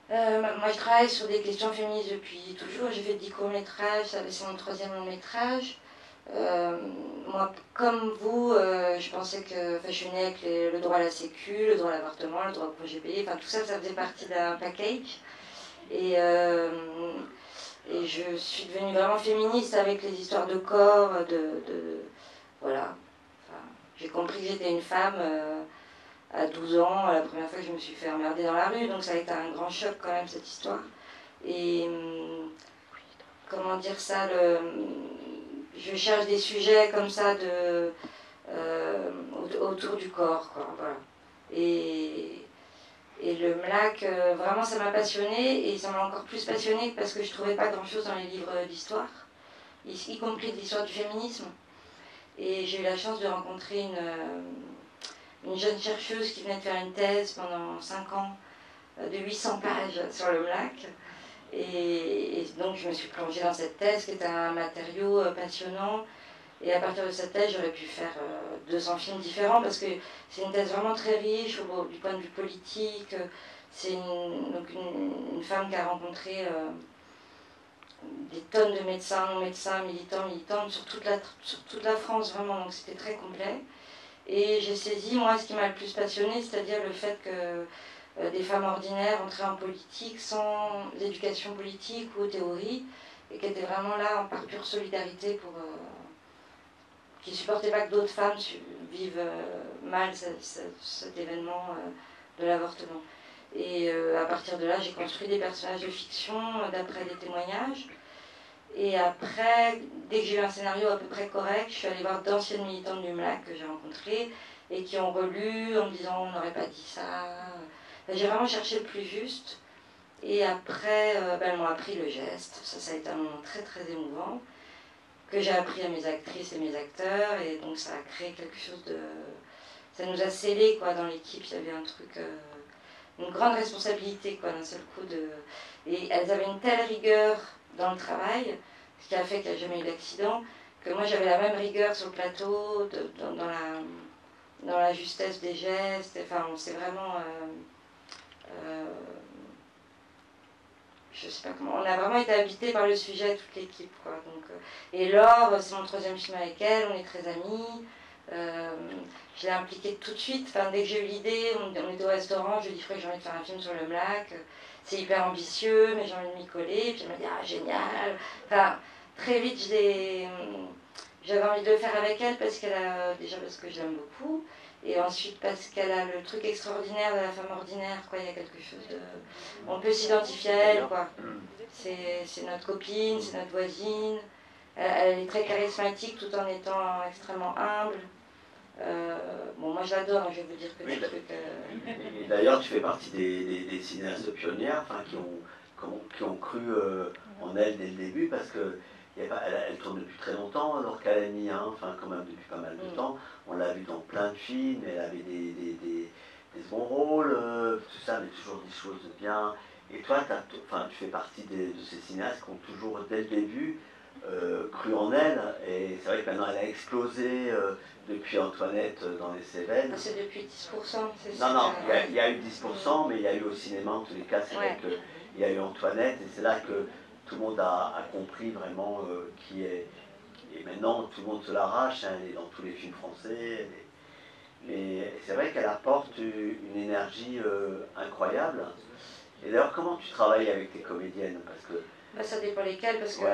Moi, je travaille sur des questions féministes depuis toujours. J'ai fait 10 courts-métrages, ça c'est mon troisième long-métrage. Moi, comme vous, je pensais que, enfin, je suis née avec le droit à la sécu, le droit à l'avortement, le droit au projet payé, enfin tout ça, ça faisait partie d'un package. Et, euh, et je suis devenue vraiment féministe avec les histoires de corps, voilà. Enfin, j'ai compris que j'étais une femme à 12 ans, la première fois que je me suis fait emmerder dans la rue, donc ça a été un grand choc quand même cette histoire. Et comment dire ça, je cherche des sujets comme ça autour du corps, quoi, voilà. Et, et le MLAC, vraiment ça m'a passionnée, et ça m'a encore plus passionnée parce que je trouvais pas grand chose dans les livres d'histoire, y compris de l'histoire du féminisme. Et j'ai eu la chance de rencontrer une jeune chercheuse qui venait de faire une thèse pendant 5 ans de 800 pages sur le MLAC. Et donc je me suis plongée dans cette thèse qui est un matériau passionnant. Et à partir de cette thèse, j'aurais pu faire 200 films différents parce que c'est une thèse vraiment très riche du point de vue politique. C'est une femme qui a rencontré des tonnes de médecins, non-médecins, militants, militantes sur toute la France, vraiment. Donc c'était très complet. Et j'ai saisi, moi, ce qui m'a le plus passionnée, c'est-à-dire le fait que des femmes ordinaires entraient en politique sans éducation politique ou théorie, et qui étaient vraiment là par pure solidarité qui ne supportaient pas que d'autres femmes vivent mal cet événement de l'avortement. Et à partir de là, j'ai construit des personnages de fiction d'après des témoignages. Et après, dès que j'ai eu un scénario à peu près correct, je suis allée voir d'anciennes militantes du MLAC que j'ai rencontrées et qui ont relu en me disant on n'aurait pas dit ça. J'ai vraiment cherché le plus juste. Et après, elles m'ont appris le geste. Ça a été un moment très très émouvant que j'ai appris à mes actrices et mes acteurs. Et donc ça a créé quelque chose de... Ça nous a scellés quoi, dans l'équipe. Il y avait un truc... une grande responsabilité quoi, d'un seul coup. Et elles avaient une telle rigueur dans le travail, ce qui a fait qu'il n'y a jamais eu d'accident, que moi j'avais la même rigueur sur le plateau, dans la justesse des gestes. Enfin, on s'est vraiment... je sais pas comment, on a vraiment été habité par le sujet, toute l'équipe, quoi. Donc, et Laure, c'est mon troisième film avec elle, on est très amis. Je l'ai impliquée tout de suite. Enfin, dès que j'ai eu l'idée, on était au restaurant, je lui ai dit que j'ai envie de faire un film sur le MLAC. C'est hyper ambitieux, mais j'ai envie de m'y coller. Puis elle m'a dit ah génial. Enfin, très vite j'avais envie de le faire avec elle déjà parce que je l'aime beaucoup. Et ensuite parce qu'elle a le truc extraordinaire de la femme ordinaire, quoi. Il y a quelque chose de... On peut s'identifier à elle, quoi. C'est notre copine, c'est notre voisine. Elle est très charismatique tout en étant extrêmement humble. Bon, moi je l'adore, hein, je vais vous dire que oui, des trucs. Et d'ailleurs, tu fais partie des cinéastes pionnières qui ont cru en elle dès le début, parce que elle tourne depuis très longtemps, alors qu'elle a mis, enfin quand même depuis pas mal de temps. On l'a vu dans plein de films, elle avait des bons rôles, tout ça, mais toujours des choses bien. Et toi, tu fais partie de ces cinéastes qui ont toujours, dès le début, cru en elle. Et c'est vrai que maintenant, elle a explosé depuis Antoinette dans les Cévennes. Ah, c'est depuis 10%, c'est Non, ça. non, il y a eu 10%, mais il y a eu au cinéma, en tous les cas, c'est vrai qu'il y a eu Antoinette, et c'est là que tout le monde a compris vraiment qui est. Et maintenant, tout le monde se l'arrache, hein, elle est dans tous les films français. Mais c'est vrai qu'elle apporte une énergie incroyable. Et d'ailleurs, comment tu travailles avec tes comédiennes? Parce que... Bah, ça dépend lesquelles, parce que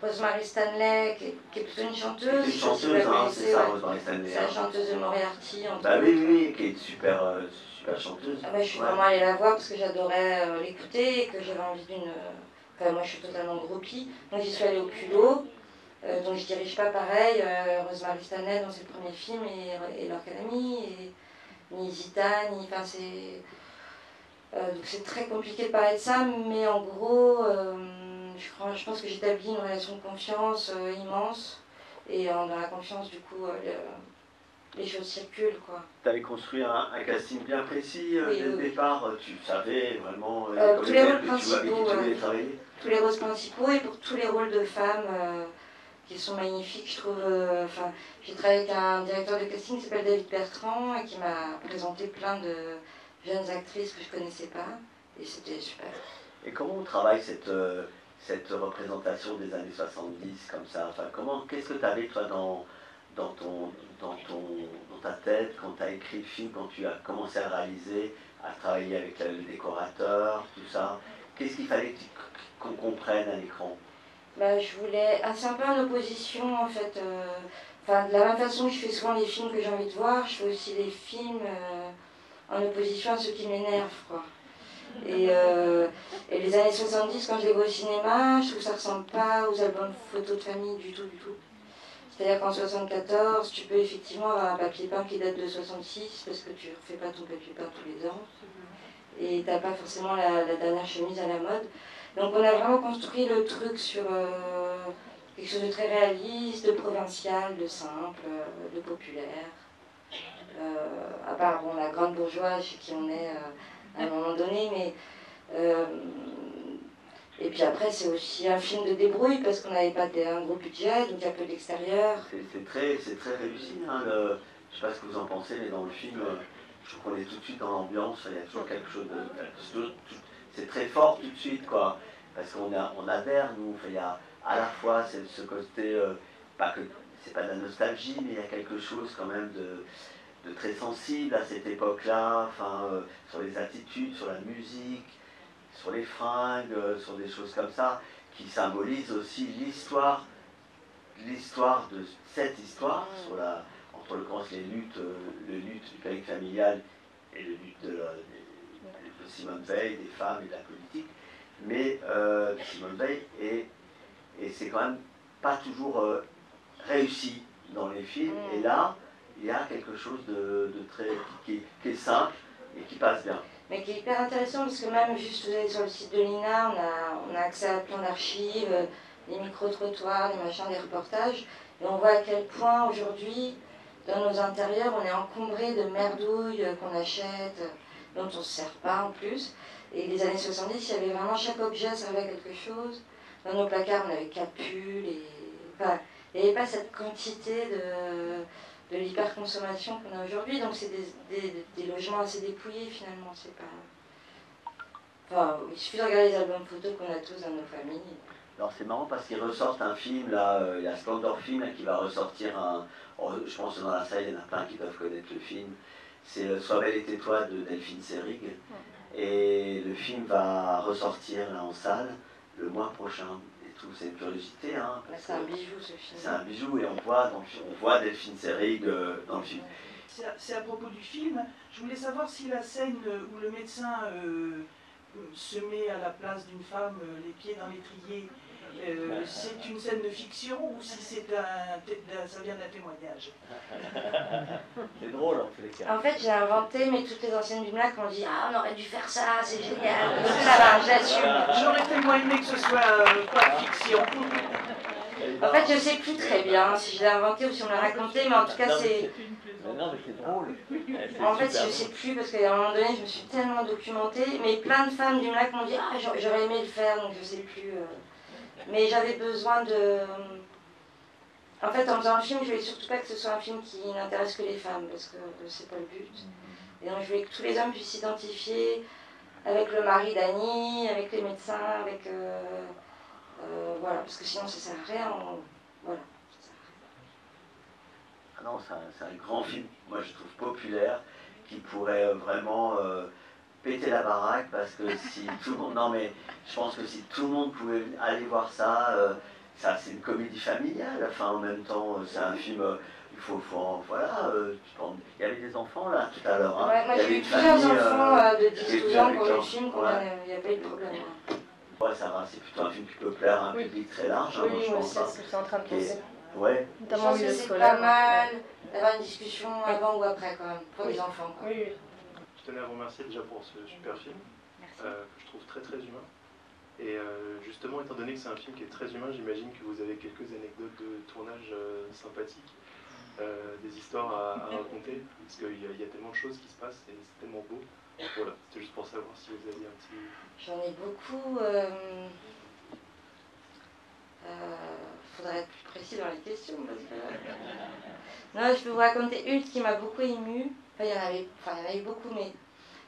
Rosemary Stanley, qui est plutôt une chanteuse. C'est une chanteuse, hein, c'est ça, Rosemary Stanley. C'est la chanteuse de Moriarty. Bah oui, oui, qui est une super, super chanteuse. Ah bah, je suis vraiment allée la voir parce que j'adorais l'écouter et que j'avais envie d'une... Enfin, moi je suis totalement groupie, donc j'y suis allée au culot. Donc je dirige pas pareil, Rosemary Stanley dans ses premiers films et Laure Calamy, ni Zita, ni... Enfin c'est... donc c'est très compliqué de parler de ça, mais en gros, je pense que j'établis une relation de confiance immense, et dans la confiance, du coup, les choses circulent, quoi. Tu avais construit un casting bien précis dès le départ, tu savais vraiment tous les rôles principaux, tu voulais travailler. Tous les rôles principaux, et pour tous les rôles de femmes qui sont magnifiques, je trouve. J'ai travaillé avec un directeur de casting qui s'appelle David Bertrand et qui m'a présenté plein de jeunes actrices que je connaissais pas et c'était super. Et comment on travaille cette représentation des années 70 comme ça? Enfin, qu'est-ce que tu avais toi dans ta tête quand tu as écrit le film, quand tu as commencé à réaliser, à travailler avec le décorateur, tout ça? Qu'est-ce qu'il fallait qu'on comprenne à l'écran? Bah, je voulais. Ah, c'est un peu en opposition en fait. Enfin, de la même façon que je fais souvent les films que j'ai envie de voir, je fais aussi les films en opposition à ceux qui m'énervent, quoi. Et les années 70, quand je les vois au cinéma, je trouve que ça ressemble pas aux albums photos de famille du tout, du tout. C'est-à-dire qu'en 74, tu peux effectivement avoir un papier peint qui date de 66, parce que tu ne refais pas ton papier peint tous les ans. Et t'as pas forcément la dernière chemise à la mode. Donc on a vraiment construit le truc sur quelque chose de très réaliste, de provincial, de simple, de populaire. À part bon, la grande bourgeoise chez qui on est à un moment donné, mais et puis après c'est aussi un film de débrouille parce qu'on n'avait pas un gros budget, donc il y a peu d'extérieur. C'est très réussi, hein, je sais pas ce que vous en pensez, mais dans le film, je trouve qu'on est tout de suite dans l'ambiance, il y a toujours quelque chose de... C'est très fort tout de suite, quoi, parce on adhère, nous, enfin, il y a à la fois ce côté, pas que c'est pas de la nostalgie, mais il y a quelque chose quand même de très sensible à cette époque-là, enfin, sur les attitudes, sur la musique, sur les fringues, sur des choses comme ça, qui symbolisent aussi l'histoire de cette histoire, entre les luttes du planning familial et les luttes de Simone Veil, des femmes et de la politique, mais Simone Veil, et c'est quand même pas toujours réussi dans les films, et là, il y a quelque chose de très qui est simple et qui passe bien. Mais qui est hyper intéressant parce que même juste vous allez sur le site de l'INA, on a accès à plein d'archives, des micro-trottoirs, des machins, des reportages, et on voit à quel point aujourd'hui, dans nos intérieurs, on est encombré de merdouilles qu'on achète, dont on ne se sert pas en plus. Et les années 70, il y avait vraiment chaque objet servait à quelque chose. Dans nos placards, on avait capules, enfin, il n'y avait pas cette quantité de l'hyperconsommation qu'on a aujourd'hui. Donc c'est des logements assez dépouillés finalement. C'est pas... Enfin, il suffit de regarder les albums photos qu'on a tous dans nos familles. Alors c'est marrant parce qu'ils ressortent un film, là, il y a Splendor Film là, qui va ressortir je pense que dans la salle il y en a plein qui doivent connaître le film. C'est Sois belle et tais-toi de Delphine Seyrig. Et le film va ressortir là en salle le mois prochain. Et tout, c'est une curiosité. Hein, c'est un bijou ce film. C'est un bijou et on voit Delphine Seyrig dans le film. C'est à propos du film. Je voulais savoir si la scène où le médecin se met à la place d'une femme, les pieds dans l'étrier, c'est une scène de fiction ou si ça vient d'un témoignage. C'est drôle en tous les cas. En fait, j'ai inventé, mais toutes les anciennes du MLAC m'ont dit « Ah, on aurait dû faire ça, c'est génial !» Ça va, j'assume. J'aurais tellement aimé que ce soit pas fiction. En fait, je sais plus très bien si je l'ai inventé ou si on l'a raconté, mais en tout cas, c'est... Non, mais c'est drôle. En fait, je sais plus, parce qu'à un moment donné, je me suis tellement documentée, mais plein de femmes du MLAC m'ont dit « Ah, j'aurais aimé le faire, donc je sais plus. » Mais j'avais besoin de... En fait, en faisant un film, je voulais surtout pas que ce soit un film qui n'intéresse que les femmes, parce que c'est pas le but. Et donc, je voulais que tous les hommes puissent s'identifier avec le mari d'Annie, avec les médecins, avec... voilà, parce que sinon, ça sert à rien. Voilà. Ah non, c'est un grand film, moi je trouve populaire, qui pourrait vraiment péter la baraque, parce que si tout le monde... Non mais je pense que si tout le monde pouvait aller voir ça, c'est une comédie familiale, enfin en même temps c'est un film... il faut voilà, il y avait des enfants là tout à l'heure. Hein. Ouais, moi j'ai eu plusieurs enfants de 10-12 ans pour le film, il n'y a pas eu de problème. Ouais, ça va, c'est plutôt un film qui peut plaire à un public très large. Oui, hein, je pense, c'est ce que je suis en train de penser. Ouais. Je pense que c'est pas mal d'avoir une discussion avant ou après quand même, pour les enfants. Quoi. Oui. Je tenais à vous remercier déjà pour ce super film, que je trouve très très humain. Et justement, étant donné que c'est un film qui est très humain, j'imagine que vous avez quelques anecdotes de tournage sympathiques, des histoires à raconter, parce qu'il y a tellement de choses qui se passent et c'est tellement beau. Voilà, c'était juste pour savoir si vous aviez un petit... J'en ai beaucoup. Faudrait être plus précis dans les questions. Parce que... Non, je peux vous raconter une qui m'a beaucoup émue. Enfin, il y en avait eu beaucoup, mais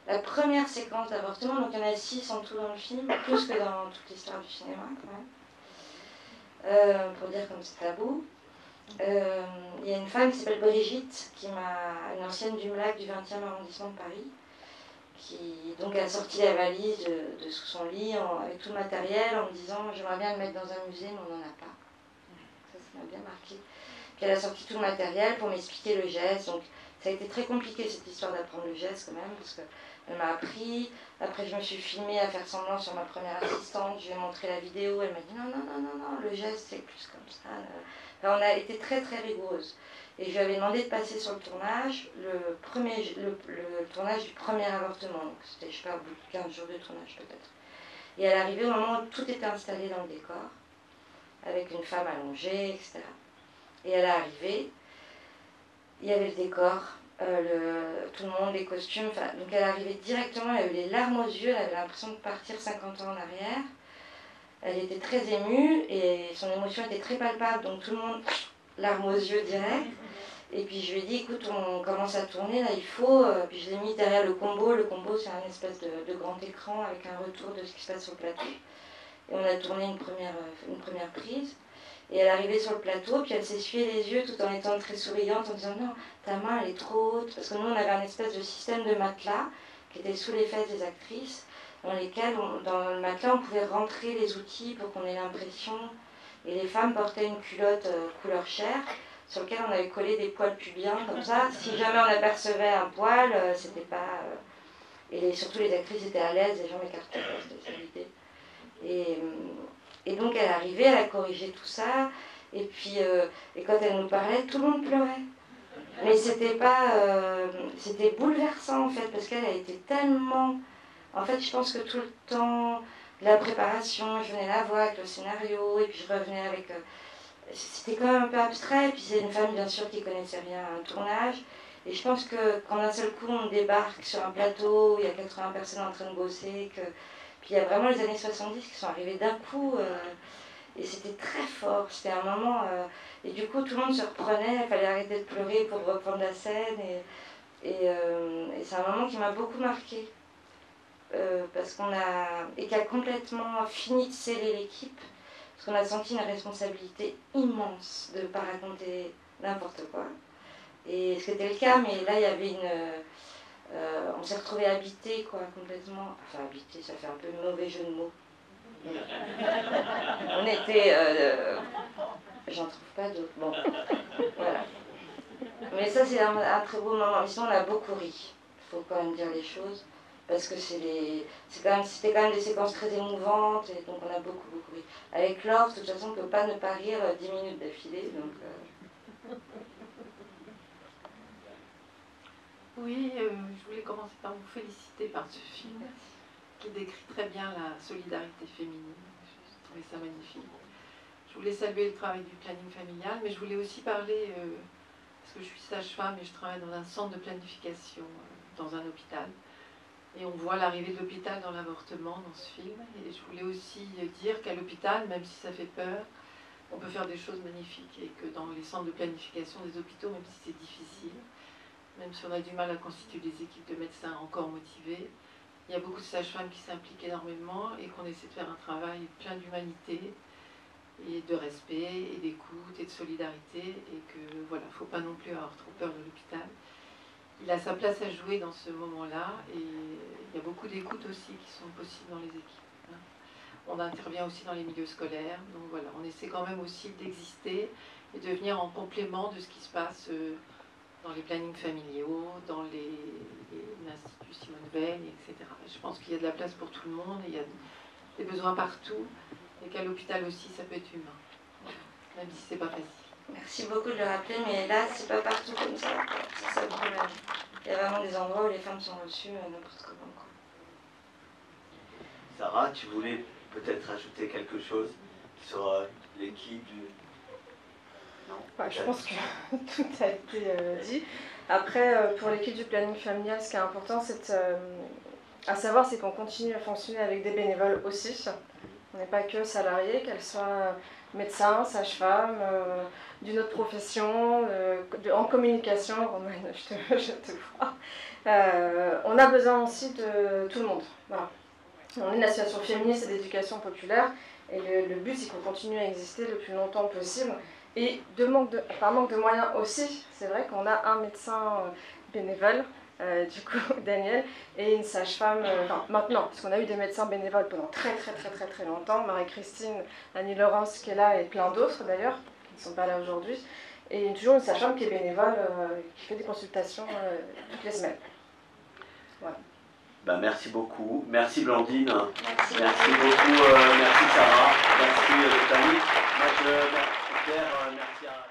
la première séquence d'avortement, donc il y en a 6 en tout dans le film, plus que dans toute l'histoire du cinéma quand même, pour dire comme c'est tabou. Il y a une femme qui s'appelle Brigitte, une ancienne du MLAC du 20e arrondissement de Paris, qui donc a sorti la valise de sous son lit avec tout le matériel en me disant j'aimerais bien le mettre dans un musée mais on n'en a pas. Ça m'a bien marqué. Puis elle a sorti tout le matériel pour m'expliquer le geste, donc ça a été très compliqué cette histoire d'apprendre le geste quand même, parce qu'elle m'a appris, après je me suis filmée à faire semblant sur ma première assistante, je lui ai montré la vidéo, elle m'a dit non, le geste c'est plus comme ça. Enfin, on a été très très rigoureuse. Et je lui avais demandé de passer sur le tournage, le tournage du premier avortement, donc c'était je sais pas, au bout de 15 jours de tournage peut-être. Et elle est arrivée au moment où tout était installé dans le décor, avec une femme allongée, etc. Et elle est arrivée, il y avait le décor, tout le monde, les costumes, donc elle est arrivée directement, elle avait les larmes aux yeux, elle avait l'impression de partir 50 ans en arrière. Elle était très émue et son émotion était très palpable, donc tout le monde, larmes aux yeux direct. Et puis je lui ai dit, écoute, on commence à tourner, là il faut, puis je l'ai mis derrière le combo. Le combo c'est un espèce de grand écran avec un retour de ce qui se passe sur le plateau. Et on a tourné une première prise. Et elle est arrivée sur le plateau, puis elle s'essuyait les yeux tout en étant très souriante, en disant non, ta main elle est trop haute. Parce que nous on avait un espèce de système de matelas qui était sous les fesses des actrices, dans lesquels, dans le matelas, on pouvait rentrer les outils pour qu'on ait l'impression. Et les femmes portaient une culotte couleur chair, sur laquelle on avait collé des poils pubiens, comme ça. Si jamais on apercevait un poil, c'était pas... Et surtout les actrices étaient à l'aise, les gens m'écartaient, c'était l'idée. Et donc elle est arrivée, elle a corrigé tout ça, et puis et quand elle nous parlait, tout le monde pleurait. Mais c'était pas... c'était bouleversant en fait, parce qu'elle a été tellement... En fait, je pense que tout le temps, la préparation, je venais la voir avec le scénario, et puis je revenais avec... c'était quand même un peu abstrait, et puis c'est une femme bien sûr qui connaissait rien à un tournage. Et je pense que quand d'un seul coup on débarque sur un plateau, où il y a 80 personnes en train de bosser, puis il y a vraiment les années 70 qui sont arrivées d'un coup, et c'était très fort, c'était un moment... et du coup tout le monde se reprenait, il fallait arrêter de pleurer pour reprendre la scène, et c'est un moment qui m'a beaucoup marquée. Parce qu'on a... et qui a complètement fini de sceller l'équipe, parce qu'on a senti une responsabilité immense de ne pas raconter n'importe quoi. Et c'était le cas, mais là il y avait une... on s'est retrouvés habités, quoi, complètement. Enfin, habités, ça fait un peu mauvais jeu de mots. On était... j'en trouve pas d'autres. Bon, voilà. Mais ça, c'est un très beau moment. Mais sinon, on a beaucoup ri. Il faut quand même dire les choses. Parce que c'était quand même des séquences très émouvantes. Et donc, on a beaucoup ri. Avec Laure, de toute façon, on ne peut pas ne pas rire 10 minutes d'affilée. Donc... Oui, je voulais commencer par vous féliciter par ce film qui décrit très bien la solidarité féminine. J'ai trouvé ça magnifique. Je voulais saluer le travail du planning familial, mais je voulais aussi parler, parce que je suis sage-femme et je travaille dans un centre de planification, dans un hôpital. Et on voit l'arrivée de l'hôpital dans l'avortement dans ce film. Et je voulais aussi dire qu'à l'hôpital, même si ça fait peur, on peut faire des choses magnifiques. Et que dans les centres de planification des hôpitaux, même si c'est difficile, même si on a du mal à constituer des équipes de médecins encore motivés, il y a beaucoup de sages-femmes qui s'impliquent énormément et qu'on essaie de faire un travail plein d'humanité et de respect et d'écoute et de solidarité, et que voilà, il ne faut pas non plus avoir trop peur de l'hôpital. Il a sa place à jouer dans ce moment-là, et il y a beaucoup d'écoute aussi qui sont possibles dans les équipes. On intervient aussi dans les milieux scolaires, donc voilà, on essaie quand même aussi d'exister et de venir en complément de ce qui se passe dans les plannings familiaux, dans l'Institut Simone Veil, etc. Je pense qu'il y a de la place pour tout le monde, et il y a des besoins partout, et qu'à l'hôpital aussi, ça peut être humain, même si c'est pas facile. Merci beaucoup de le rappeler, mais là, c'est pas partout comme ça. C'est ça le problème. Il y a vraiment des endroits où les femmes sont reçues n'importe comment, quoi. Sarah, tu voulais peut-être ajouter quelque chose sur l'équipe du... Non, je pense que tout a été dit. Après, pour l'équipe du planning familial, ce qui est important, c'est à savoir, c'est qu'on continue à fonctionner avec des bénévoles aussi. On n'est pas que salariés, qu'elles soient médecins, sages-femmes, d'une autre profession, en communication, Romaine, je te vois. On a besoin aussi de tout le monde. Voilà. On est une association féministe et d'éducation populaire, et le but c'est qu'on continue à exister le plus longtemps possible. Et par manque de moyens aussi, c'est vrai qu'on a un médecin bénévole, du coup Daniel, et une sage-femme, maintenant, parce qu'on a eu des médecins bénévoles pendant très longtemps, Marie-Christine, Annie-Laurence qui est là, et plein d'autres d'ailleurs, qui ne sont pas là aujourd'hui, et toujours une sage-femme qui est bénévole, qui fait des consultations toutes les semaines. Voilà. Ben, merci beaucoup. Merci Blandine. Merci beaucoup. Merci Sarah. Merci Tani. Moi, merci Pierre. Merci à...